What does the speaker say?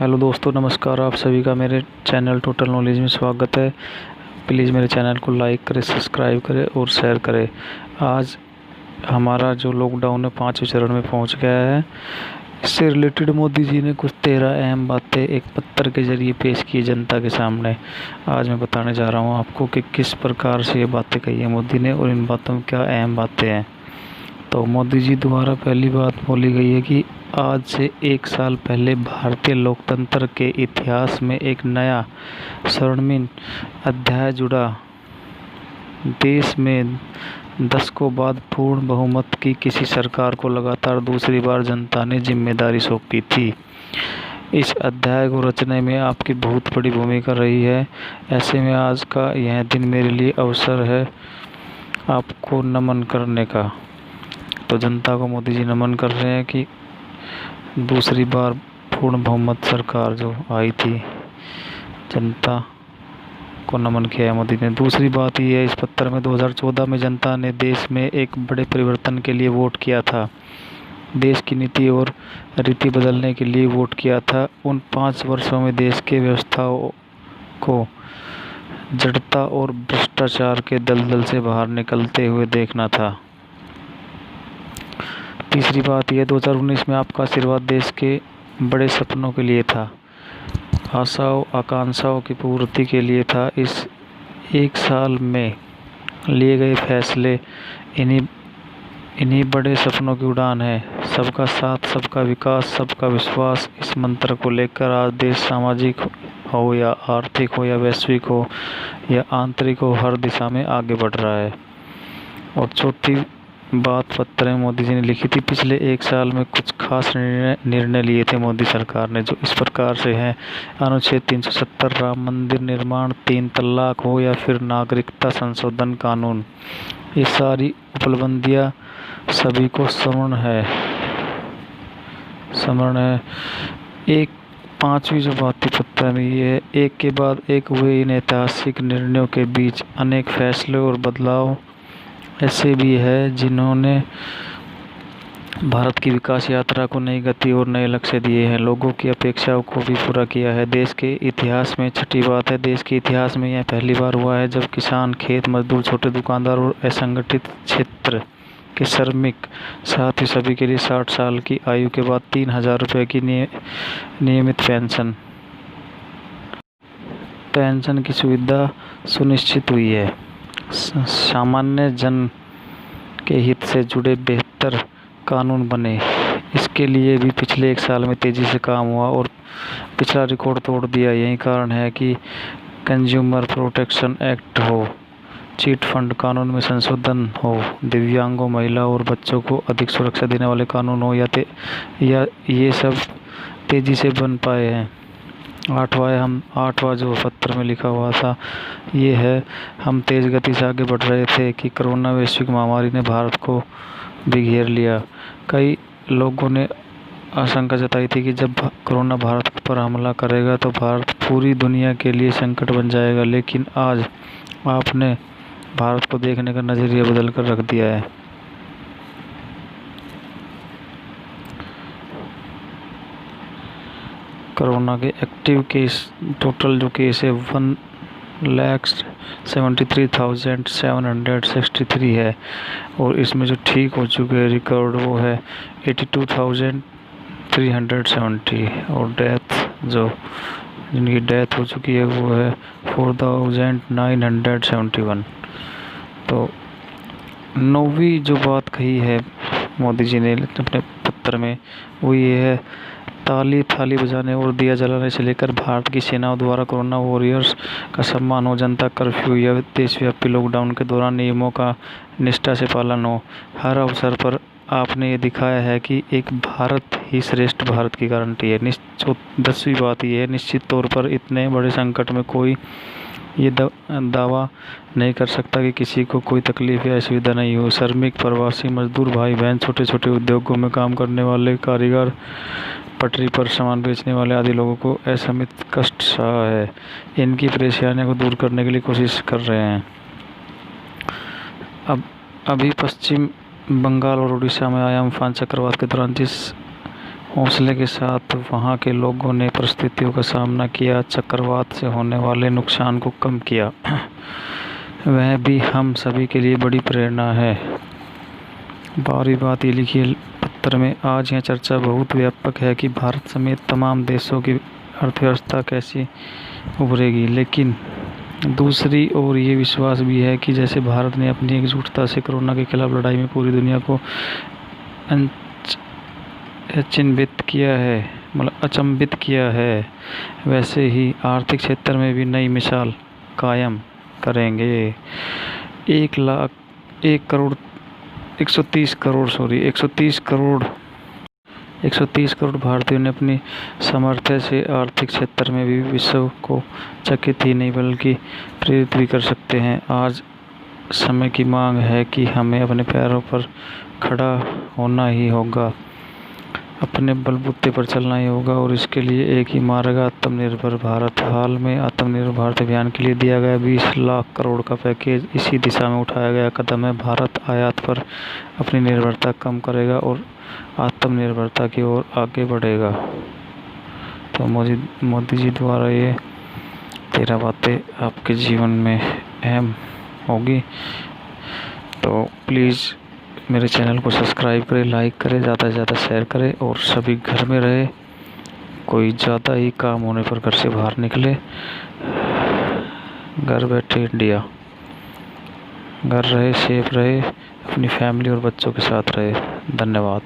Hello दोस्तों, नमस्कार। आप सभी का मेरे चैनल टोटल नॉलेज में स्वागत है। प्लीज़ मेरे चैनल को लाइक करें, सब्सक्राइब करें और शेयर करें। आज हमारा जो लॉकडाउन है 5वें चरण में पहुंच गया है। इससे रिलेटेड मोदी जी ने कुछ 13 अहम बातें एक पत्र के ज़रिए पेश की जनता के सामने। आज मैं बताने जा रहा हूं आपको कि किस प्रकार से ये बातें कही है मोदी ने और इन बातों में क्या अहम बातें हैं। तो मोदी जी द्वारा पहली बात बोली गई है कि आज से 1 साल पहले भारतीय लोकतंत्र के इतिहास में एक नया स्वर्णिम अध्याय जुड़ा। देश में दशकों बाद पूर्ण बहुमत की किसी सरकार को लगातार दूसरी बार जनता ने जिम्मेदारी सौंपी थी। इस अध्याय को रचने में आपकी बहुत बड़ी भूमिका रही है। ऐसे में आज का यह दिन मेरे लिए अवसर है आपको नमन करने का। तो जनता को मोदी जी नमन कर रहे हैं कि दूसरी बार पूर्ण बहुमत सरकार जो आई थी, जनता को नमन किया है मोदी ने। दूसरी बात यह है, इस पत्र में 2014 में जनता ने देश में एक बड़े परिवर्तन के लिए वोट किया था। देश की नीति और रीति बदलने के लिए वोट किया था। उन 5 वर्षों में देश के व्यवस्थाओं को जड़ता और भ्रष्टाचार के दलदल से बाहर निकलते हुए देखना था। तीसरी बात यह, 2019 में आपका आशीर्वाद देश के बड़े सपनों के लिए था, आशाओं आकांक्षाओं की पूर्ति के लिए था। इस 1 साल में लिए गए फैसले इन्हीं बड़े सपनों की उड़ान है। सबका साथ, सबका विकास, सबका विश्वास, इस मंत्र को लेकर आज देश सामाजिक हो या आर्थिक हो या वैश्विक हो या आंतरिक हो, हर दिशा में आगे बढ़ रहा है। और चौथी बात पत्र में मोदी जी ने लिखी थी, पिछले 1 साल में कुछ खास निर्णय लिए थे मोदी सरकार ने, जो इस प्रकार से हैं। अनुच्छेद 370, राम मंदिर निर्माण, 3 तलाक हो या फिर नागरिकता संशोधन कानून, ये सारी उपलब्धियां सभी को स्मरण है। एक 5वीं जो बात थी पत्र में ये है, एक के बाद एक हुए इन ऐतिहासिक निर्णयों के बीच अनेक फैसले और बदलाव ऐसे भी है जिन्होंने भारत की विकास यात्रा को नई गति और नए लक्ष्य दिए हैं, लोगों की अपेक्षाओं को भी पूरा किया है। देश के इतिहास में छठी बात है, देश के इतिहास में यह पहली बार हुआ है जब किसान, खेत मजदूर, छोटे दुकानदार और असंगठित क्षेत्र के श्रमिक, साथ ही सभी के लिए 60 साल की आयु के बाद 3000 रुपये की नियमित पेंशन की सुविधा सुनिश्चित हुई है। सामान्य जन के हित से जुड़े बेहतर कानून बने, इसके लिए भी पिछले 1 साल में तेज़ी से काम हुआ और पिछला रिकॉर्ड तोड़ दिया। यही कारण है कि कंज्यूमर प्रोटेक्शन एक्ट हो, चीट फंड कानून में संशोधन हो, दिव्यांगों, महिला और बच्चों को अधिक सुरक्षा देने वाले कानून हो, या ये सब तेज़ी से बन पाए हैं। आठवां जो पत्र में लिखा हुआ था ये है, हम तेज़ गति से आगे बढ़ रहे थे कि कोरोना वैश्विक महामारी ने भारत को भी घेर लिया। कई लोगों ने आशंका जताई थी कि जब कोरोना भारत पर हमला करेगा तो भारत पूरी दुनिया के लिए संकट बन जाएगा, लेकिन आज आपने भारत को देखने का नज़रिया बदल कर रख दिया है। कोरोना के एक्टिव केस टोटल जो केस है 1,73,763 है और इसमें जो ठीक हो चुके हैं रिकॉर्ड वो है 82,370 और जिनकी डेथ हो चुकी है वो है 4,971। तो 9वीं जो बात कही है मोदी जी ने अपने पत्र में वो ये है, ताली थाली बजाने और दिया जलाने से लेकर भारत की सेनाओं द्वारा कोरोना वॉरियर्स का सम्मान हो, जनता कर्फ्यू या देशव्यापी लॉकडाउन के दौरान नियमों का निष्ठा से पालन हो। हर अवसर पर आपने ये दिखाया है कि एक भारत ही श्रेष्ठ भारत की गारंटी है। 10वीं बात ये है, निश्चित तौर पर इतने बड़े संकट में कोई ये दावा नहीं कर सकता कि किसी को कोई तकलीफ या असुविधा नहीं हो। श्रमिक, प्रवासी मजदूर, भाई बहन, छोटे छोटे उद्योगों में काम करने वाले कारीगर, पटरी पर सामान बेचने वाले आदि लोगों को असमित कष्ट सहा है। इनकी परेशानियों को दूर करने के लिए कोशिश कर रहे हैं। अभी पश्चिम बंगाल और उड़ीसा में आया अम्फान चक्रवात के दौरान जिस हौसले के साथ वहां के लोगों ने परिस्थितियों का सामना किया, चक्रवात से होने वाले नुकसान को कम किया। वह भी हम सभी के लिए बड़ी प्रेरणा है। बारी बात ये लिखी है पत्र में। आज यह चर्चा बहुत व्यापक है कि भारत समेत तमाम देशों की अर्थव्यवस्था कैसे उभरेगी, लेकिन दूसरी ओर ये विश्वास भी है कि जैसे भारत ने अपनी एकजुटता से कोरोना के खिलाफ लड़ाई में पूरी दुनिया को अचंभित किया है, वैसे ही आर्थिक क्षेत्र में भी नई मिसाल कायम करेंगे। 130 करोड़ भारतीयों ने अपनी सामर्थ्य से आर्थिक क्षेत्र में भी विश्व को चकित ही नहीं बल्कि प्रेरित भी कर सकते हैं। आज समय की मांग है कि हमें अपने पैरों पर खड़ा होना ही होगा, अपने बलबूते पर चलना ही होगा, और इसके लिए एक ही मार्ग आत्मनिर्भर भारत। हाल में आत्मनिर्भर भारत अभियान के लिए दिया गया 20 लाख करोड़ का पैकेज इसी दिशा में उठाया गया कदम है। भारत आयात पर अपनी निर्भरता कम करेगा और आत्मनिर्भरता की ओर आगे बढ़ेगा। तो मोदी जी द्वारा ये 13 बातें आपके जीवन में अहम होगी। तो प्लीज़ मेरे चैनल को सब्सक्राइब करें, लाइक करें, ज़्यादा से ज़्यादा शेयर करें, और सभी घर में रहे। कोई ज़्यादा ही काम होने पर घर से बाहर निकले। घर बैठे इंडिया, घर रहे, सेफ रहे, अपनी फैमिली और बच्चों के साथ रहे। धन्यवाद।